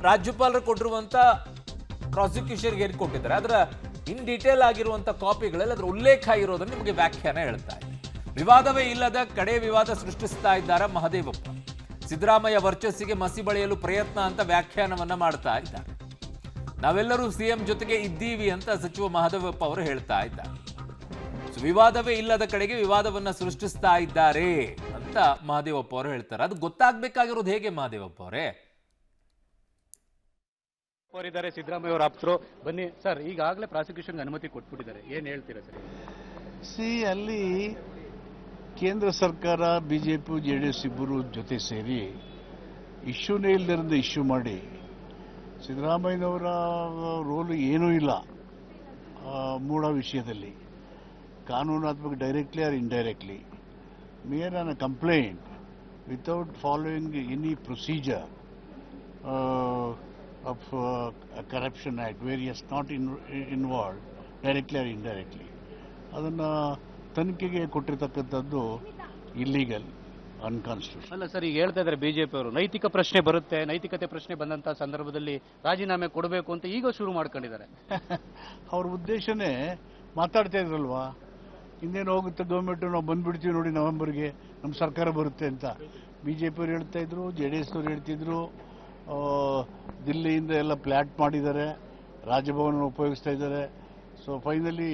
ರಾಜ್ಯಪಾಲರು ಕೊಟ್ಟಿರುವಂತ ಪ್ರಾಸಿಕ್ಯೂಷನ್ಗೆ ಏನ್ ಕೊಟ್ಟಿದ್ದಾರೆ ಅದರ ಇನ್ ಡೀಟೇಲ್ ಆಗಿರುವಂತ ಕಾಪಿಗಳಲ್ಲಿ ಅದರ ಉಲ್ಲೇಖ ಇರೋದನ್ನು ನಿಮಗೆ ವ್ಯಾಖ್ಯಾನ ಹೇಳ್ತಾ ಇದೆ. ವಿವಾದವೇ ಇಲ್ಲದ ಕಡೆ ವಿವಾದ ಸೃಷ್ಟಿಸ್ತಾ ಇದ್ದಾರೆ ಮಹದೇವಪ್ಪ. ಸಿದ್ದರಾಮಯ್ಯ ವರ್ಚಸ್ಸಿಗೆ ಮಸಿ ಬಳಿಯಲು ಪ್ರಯತ್ನ ಅಂತ ವ್ಯಾಖ್ಯಾನವನ್ನ ಮಾಡ್ತಾ ಇದ್ದಾರೆ. ನಾವೆಲ್ಲರೂ ಸಿಎಂ ಜೊತೆಗೆ ಇದ್ದೀವಿ ಅಂತ ಸಚಿವ ಮಹದೇವಪ್ಪ ಅವರು ಹೇಳ್ತಾ ಇದ್ದಾರೆ. ವಿವಾದವೇ ಇಲ್ಲದ ಕಡೆಗೆ ವಿವಾದವನ್ನ ಸೃಷ್ಟಿಸ್ತಾ ಇದ್ದಾರೆ ಅಂತ ಮಹದೇವಪ್ಪ ಅವರು ಹೇಳ್ತಾರೆ. ಅದು ಗೊತ್ತಾಗ್ಬೇಕಾಗಿರೋದು ಹೇಗೆ ಮಹದೇವಪ್ಪ ಅವರೇ? ಅವರಿದ್ದಾರೆ ಸಿದ್ದರಾಮಯ್ಯ ಅವರ ಆಪ್ತರು. ಬನ್ನಿ ಸರ್, ಈಗಾಗಲೇ ಪ್ರಾಸಿಕ್ಯೂಷನ್ಗೆ ಅನುಮತಿ ಕೊಟ್ಬಿಟ್ಟಿದ್ದಾರೆ, ಏನ್ ಹೇಳ್ತೀರಾ ಸರ್? ಅಲ್ಲಿ ಕೇಂದ್ರ ಸರ್ಕಾರ ಬಿಜೆಪಿ ಜೆಡಿಎಸ್ ಇಬ್ಬರು ಜೊತೆ ಸೇರಿ ಇಶ್ಯೂನೇ ಇಲ್ಲದಿರೋದು ಇಶ್ಯೂ ಮಾಡಿ ಸಿದ್ದರಾಮಯ್ಯನವರ ರೋಲು ಏನೂ ಇಲ್ಲ ಮೂಡ ವಿಷಯದಲ್ಲಿ, ಕಾನೂನಾತ್ಮಕ ಡೈರೆಕ್ಟ್ಲಿ ಆರ್ ಇಂಡೈರೆಕ್ಟ್ಲಿ ಮೇರ್ on a complaint without following any procedure of Corruption Act where he is not involved directly or indirectly. ಅದನ್ನು ತನಿಖೆಗೆ ಕೊಟ್ಟಿರ್ತಕ್ಕಂಥದ್ದು ಇಲ್ಲೀಗಲ್, ಅನ್ಕಾನ್ಸ್ಟಿಟ್ಯೂಷನ್. ಅಲ್ಲ ಸರ್, ಈಗ ಹೇಳ್ತಾ ಇದ್ದಾರೆ ಬಿಜೆಪಿ ಅವರು ನೈತಿಕ ಪ್ರಶ್ನೆ ಬರುತ್ತೆ, ನೈತಿಕತೆ ಪ್ರಶ್ನೆ ಬಂದಂತ ಸಂದರ್ಭದಲ್ಲಿ ರಾಜೀನಾಮೆ ಕೊಡಬೇಕು ಅಂತ ಈಗ ಶುರು ಮಾಡ್ಕೊಂಡಿದ್ದಾರೆ. ಅವ್ರ ಉದ್ದೇಶನೇ ಮಾತಾಡ್ತಾ ಇದ್ರಲ್ವಾ, ಇನ್ನೇನು ಹೋಗುತ್ತೆ ಗೌರ್ಮೆಂಟ್, ನಾವು ಬಂದ್ಬಿಡ್ತೀವಿ ನೋಡಿ ನವೆಂಬರ್ಗೆ ನಮ್ಮ ಸರ್ಕಾರ ಬರುತ್ತೆ ಅಂತ ಬಿಜೆಪಿ ಅವ್ರು ಹೇಳ್ತಾ ಇದ್ರು, ಜೆಡಿಎಸ್ ಅವರು ಹೇಳ್ತಿದ್ರು. ದಿಲ್ಲಿಯಿಂದ ಎಲ್ಲ ಪ್ಲಾಟ್ ಮಾಡಿದ್ದಾರೆ, ರಾಜಭವನ ಉಪಯೋಗಿಸ್ತಾ ಇದ್ದಾರೆ. So finally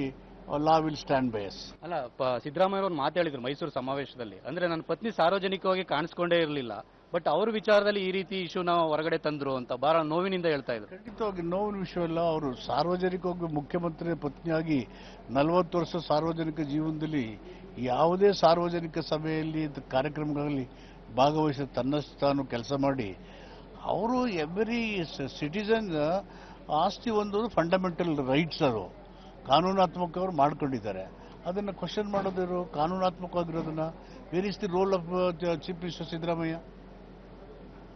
law will stand by us. ಅಲ್ಲ, ಸಿದ್ದರಾಮಯ್ಯ ಅವರು ಮಾತಾಡಿದ್ರು ಮೈಸೂರು ಸಮಾವೇಶದಲ್ಲಿ, ಅಂದ್ರೆ ನನ್ನ ಪತ್ನಿ ಸಾರ್ವಜನಿಕವಾಗಿ ಕಾಣಿಸ್ಕೊಂಡೇ ಇರಲಿಲ್ಲ, ಬಟ್ ಅವ್ರ ವಿಚಾರದಲ್ಲಿ ಈ ರೀತಿ ಇಶ್ಯೂನ ಹೊರಗಡೆ ತಂದ್ರು ಅಂತ ಬಹಳ ನೋವಿನಿಂದ ಹೇಳ್ತಾ ಇದ್ರು. ಖಂಡಿತವಾಗಿ ನೋವಿನ ವಿಷಯವಲ್ಲ. ಅವರು ಸಾರ್ವಜನಿಕವಾಗಿ ಮುಖ್ಯಮಂತ್ರಿ ಪತ್ನಿಯಾಗಿ 40 ವರ್ಷ ಸಾರ್ವಜನಿಕ ಜೀವನದಲ್ಲಿ ಯಾವುದೇ ಸಾರ್ವಜನಿಕ ಸಭೆಯಲ್ಲಿ ಕಾರ್ಯಕ್ರಮಗಳಲ್ಲಿ ಭಾಗವಹಿಸಿ ತನ್ನಷ್ಟು ತಾನು ಕೆಲಸ ಮಾಡಿ ಅವರು ಎವ್ರಿ ಸಿಟಿಸನ್ ಆಸ್ತಿ ಒಂದು ಫಂಡಮೆಂಟಲ್ ರೈಟ್ಸ್, ಅದು ಕಾನೂನಾತ್ಮಕ ಅವರು ಮಾಡ್ಕೊಂಡಿದ್ದಾರೆ. ಅದನ್ನು ಕ್ವಶನ್ ಮಾಡೋದಿರೋ ಕಾನೂನಾತ್ಮಕವಾಗಿರೋದನ್ನ where is the role of chief minister Siddaramaiah?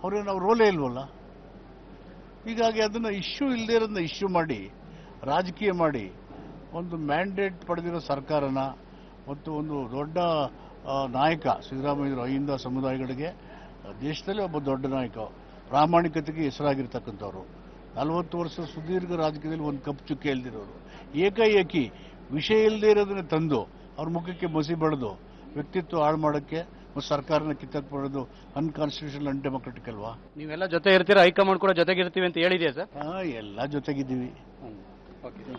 ಅವ್ರಿಗೆ ನಾವು ರೋಲೇ ಇಲ್ವಲ್ಲ. ಹೀಗಾಗಿ ಅದನ್ನು ಇಶ್ಯೂ ಇಲ್ಲದೇ ಇರೋದನ್ನ ಇಶ್ಯೂ ಮಾಡಿ ರಾಜಕೀಯ ಮಾಡಿ ಒಂದು ಮ್ಯಾಂಡೇಟ್ ಪಡೆದಿರೋ ಸರ್ಕಾರನ ಮತ್ತು ಒಂದು ದೊಡ್ಡ ನಾಯಕ ಸಿದ್ದರಾಮಯ್ಯರು ಅಹಿಂದ ಸಮುದಾಯಗಳಿಗೆ ದೇಶದಲ್ಲಿ ಒಬ್ಬ ದೊಡ್ಡ ನಾಯಕ, ಪ್ರಾಮಾಣಿಕತೆಗೆ ಹೆಸರಾಗಿರ್ತಕ್ಕಂಥವ್ರು, 40 ವರ್ಷ ಸುದೀರ್ಘ ರಾಜಕೀಯದಲ್ಲಿ ಒಂದು ಕಪ್ಪು ಚುಕ್ಕೆ ಇಲ್ದಿರೋರು, ಏಕಾಏಕಿ ವಿಷಯ ಇಲ್ಲದೆ ಇರೋದನ್ನ ತಂದು ಅವ್ರ ಮುಖಕ್ಕೆ ಮಸಿ ಬಳಿದು ವ್ಯಕ್ತಿತ್ವ ಹಾಳು ಮಾಡೋಕ್ಕೆ ಮತ್ತು ಸರ್ಕಾರನ ಕಿತ್ತಕ್ಕೆ ಬರೋದು ಅನ್ಕಾನ್ಸ್ಟಿಟ್ಯೂಷನಲ್, ಅನ್ಡೆಮೊಕ್ರೆಟಿಕ್ ಅಲ್ವಾ? ನೀವೆಲ್ಲ ಜೊತೆ ಇರ್ತೀರಾ, ಹೈಕಮಾಂಡ್ ಕೂಡ ಜೊತೆಗಿರ್ತೀವಿ ಅಂತ ಹೇಳಿದೆಯಾ ಸರ್? ಎಲ್ಲ ಜೊತೆಗಿದ್ದೀವಿ.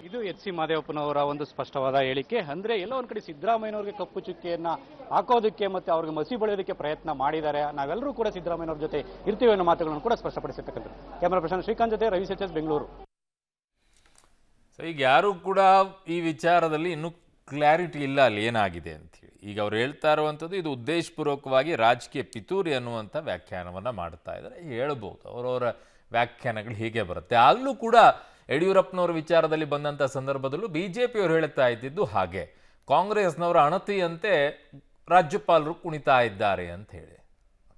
ಇದು ಎಚ್ ಸಿ ಮಹದೇವಪ್ಪನವರ ಒಂದು ಸ್ಪಷ್ಟವಾದ ಹೇಳಿಕೆ. ಅಂದ್ರೆ ಎಲ್ಲೋ ಒಂದ್ ಕಡೆ ಸಿದ್ದರಾಮಯ್ಯನವರಿಗೆ ಕಪ್ಪು ಚುಕ್ಕಿಯನ್ನ ಹಾಕೋದಕ್ಕೆ ಮತ್ತೆ ಅವ್ರಿಗೆ ಮಸಿ ಬಳಿಯೋದಕ್ಕೆ ಪ್ರಯತ್ನ ಮಾಡಿದ್ದಾರೆ. ನಾವೆಲ್ಲರೂ ಕೂಡ ಸಿದ್ದರಾಮಯ್ಯನವ್ರ ಜೊತೆ ಇರ್ತೀವಿ ಅನ್ನೋ ಮಾತುಗಳನ್ನು ಕೂಡ ಸ್ಪಷ್ಟಪಡಿಸಿರ್ತಕ್ಕಂಥದ್ದು. ಕ್ಯಾಮರಾ ಪರ್ಸನ್ ಶ್ರೀಕಾಂತ್ ಜೊತೆ ರವಿ ಸೆಚಸ್, ಬೆಂಗಳೂರು. ಈಗ ಯಾರು ಕೂಡ ಈ ವಿಚಾರದಲ್ಲಿ ಇನ್ನೂ ಕ್ಲಾರಿಟಿ ಇಲ್ಲ ಅಲ್ಲಿ ಏನಾಗಿದೆ ಅಂತ ಹೇಳಿ. ಈಗ ಅವ್ರು ಹೇಳ್ತಾ ಇರುವಂಥದ್ದು ಇದು ಉದ್ದೇಶಪೂರ್ವಕವಾಗಿ ರಾಜಕೀಯ ಪಿತೂರಿ ಅನ್ನುವಂಥ ವ್ಯಾಖ್ಯಾನವನ್ನ ಮಾಡ್ತಾ ಇದ್ದಾರೆ. ಹೇಳ್ಬೋದು ಅವರವರ ವ್ಯಾಖ್ಯಾನಗಳು ಹೀಗೆ ಬರುತ್ತೆ. ಅಲ್ಲೂ ಕೂಡ ಯಡಿಯೂರಪ್ಪನವರ ವಿಚಾರದಲ್ಲಿ ಬಂದಂಥ ಸಂದರ್ಭದಲ್ಲೂ ಬಿಜೆಪಿಯವರು ಹೇಳ್ತಾ ಇದ್ದಿದ್ದು ಹಾಗೆ, ಕಾಂಗ್ರೆಸ್ನವರ ಅಣತಿಯಂತೆ ರಾಜ್ಯಪಾಲರು ಕುಣಿತಾ ಇದ್ದಾರೆ ಅಂತ ಹೇಳಿ.